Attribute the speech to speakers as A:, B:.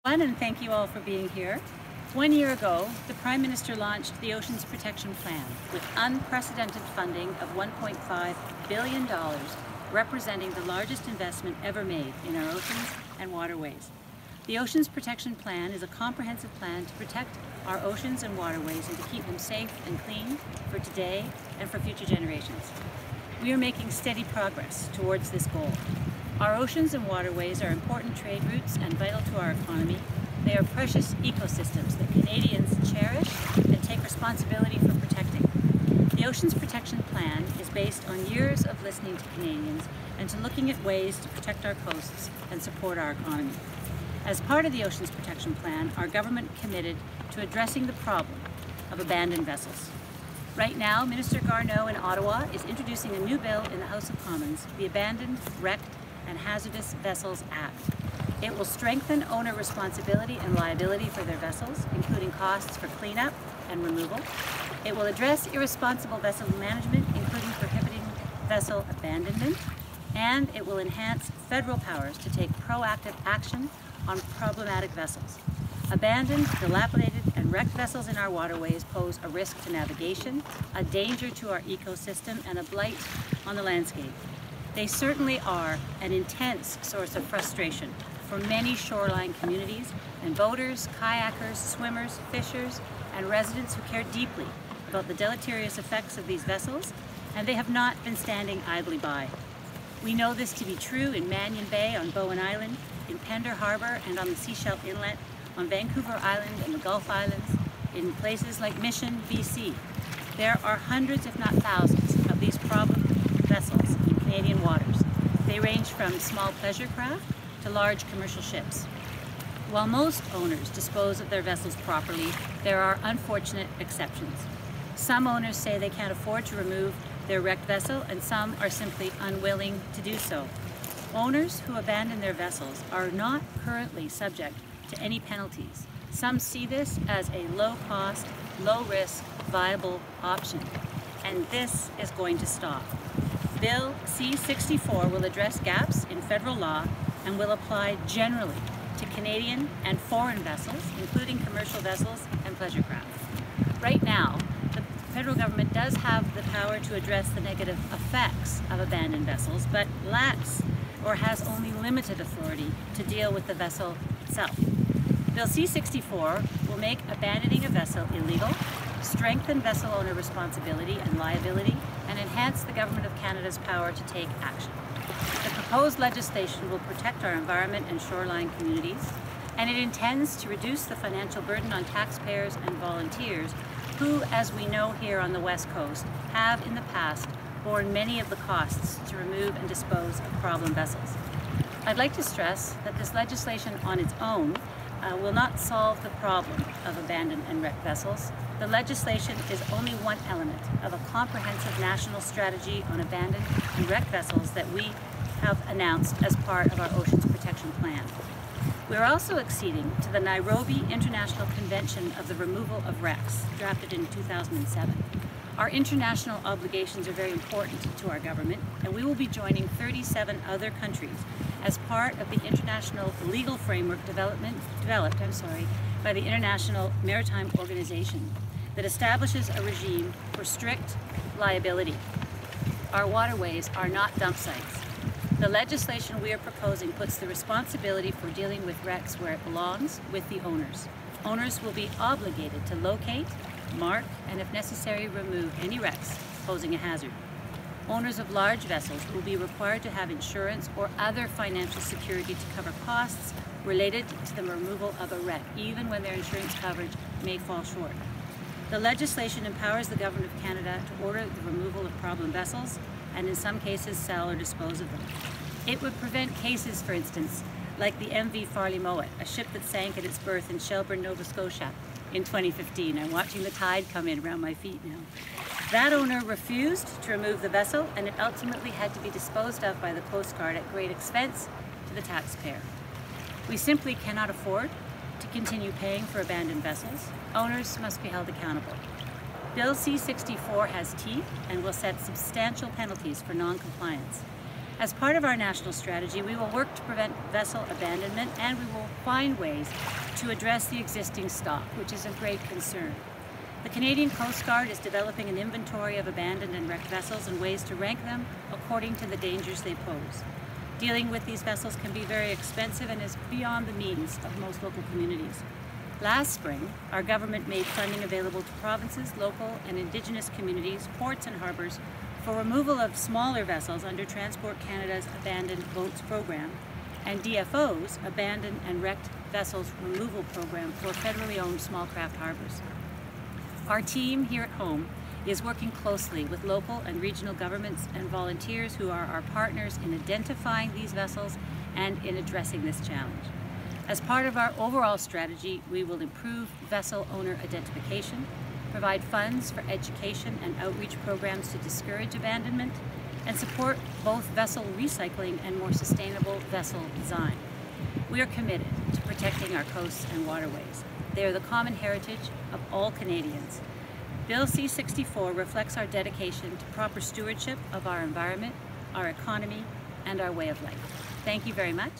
A: And thank you all for being here. 1 year ago, the Prime Minister launched the Oceans Protection Plan with unprecedented funding of $1.5 billion, representing the largest investment ever made in our oceans and waterways. The Oceans Protection Plan is a comprehensive plan to protect our oceans and waterways and to keep them safe and clean for today and for future generations. We are making steady progress towards this goal. Our oceans and waterways are important trade routes and vital to our economy. They are precious ecosystems that Canadians cherish and take responsibility for protecting. The Oceans Protection Plan is based on years of listening to Canadians and to looking at ways to protect our coasts and support our economy. As part of the Oceans Protection Plan, our government committed to addressing the problem of abandoned vessels. Right now, Minister Garneau in Ottawa is introducing a new bill in the House of Commons, the Abandoned, Wrecked and Hazardous Vessels Act. It will strengthen owner responsibility and liability for their vessels, including costs for cleanup and removal. It will address irresponsible vessel management, including prohibiting vessel abandonment, and it will enhance federal powers to take proactive action on problematic vessels. Abandoned, dilapidated, and wrecked vessels in our waterways pose a risk to navigation, a danger to our ecosystem, and a blight on the landscape. They certainly are an intense source of frustration for many shoreline communities and boaters, kayakers, swimmers, fishers, and residents who care deeply about the deleterious effects of these vessels, and they have not been standing idly by. We know this to be true in Mannion Bay on Bowen Island, in Pender Harbour and on the Seashell Inlet, on Vancouver Island and the Gulf Islands, in places like Mission, BC. There are hundreds, if not thousands, of these problem vessels in Canadian waters. They range from small pleasure craft to large commercial ships. While most owners dispose of their vessels properly, there are unfortunate exceptions. Some owners say they can't afford to remove their wrecked vessel, and some are simply unwilling to do so. Owners who abandon their vessels are not currently subject to any penalties. Some see this as a low-cost, low-risk, viable option, and this is going to stop. Bill C-64 will address gaps in federal law and will apply generally to Canadian and foreign vessels, including commercial vessels and pleasure craft. Right now, the federal government does have the power to address the negative effects of abandoned vessels, but lacks or has only limited authority to deal with the vessel itself. Bill C-64 will make abandoning a vessel illegal, strengthen vessel owner responsibility and liability, and enhance the Government of Canada's power to take action. The proposed legislation will protect our environment and shoreline communities, and it intends to reduce the financial burden on taxpayers and volunteers who, as we know here on the West Coast, have in the past borne many of the costs to remove and dispose of problem vessels. I'd like to stress that this legislation on its own will not solve the problem of abandoned and wrecked vessels. The legislation is only one element of a comprehensive national strategy on abandoned and wrecked vessels that we have announced as part of our Oceans Protection Plan. We are also acceding to the Nairobi International Convention of the Removal of Wrecks, drafted in 2007. Our international obligations are very important to our government, and we will be joining 37 other countries as part of the international legal framework developed by the International Maritime Organization that establishes a regime for strict liability. Our waterways are not dump sites. The legislation we are proposing puts the responsibility for dealing with wrecks where it belongs, with the owners. Owners will be obligated to locate, mark, and if necessary, remove any wrecks posing a hazard. Owners of large vessels will be required to have insurance or other financial security to cover costs related to the removal of a wreck, even when their insurance coverage may fall short. The legislation empowers the Government of Canada to order the removal of problem vessels and in some cases sell or dispose of them. It would prevent cases, for instance, like the MV Farley Mowat, a ship that sank at its berth in Shelburne, Nova Scotia in 2015. I'm watching the tide come in around my feet now. That owner refused to remove the vessel, and it ultimately had to be disposed of by the Coast Guard at great expense to the taxpayer. We simply cannot afford to continue paying for abandoned vessels. Owners must be held accountable. Bill C-64 has teeth and will set substantial penalties for non-compliance. As part of our national strategy, we will work to prevent vessel abandonment, and we will find ways to address the existing stock, which is of great concern. The Canadian Coast Guard is developing an inventory of abandoned and wrecked vessels and ways to rank them according to the dangers they pose. Dealing with these vessels can be very expensive and is beyond the means of most local communities. Last spring, our government made funding available to provinces, local and Indigenous communities, ports and harbours for removal of smaller vessels under Transport Canada's Abandoned Boats Program and DFO's Abandoned and Wrecked Vessels Removal Program for federally owned small craft harbours. Our team here at home is working closely with local and regional governments and volunteers who are our partners in identifying these vessels and in addressing this challenge. As part of our overall strategy, we will improve vessel owner identification, provide funds for education and outreach programs to discourage abandonment, and support both vessel recycling and more sustainable vessel design. We are committed to protecting our coasts and waterways. They are the common heritage of all Canadians. Bill C-64 reflects our dedication to proper stewardship of our environment, our economy, and our way of life. Thank you very much.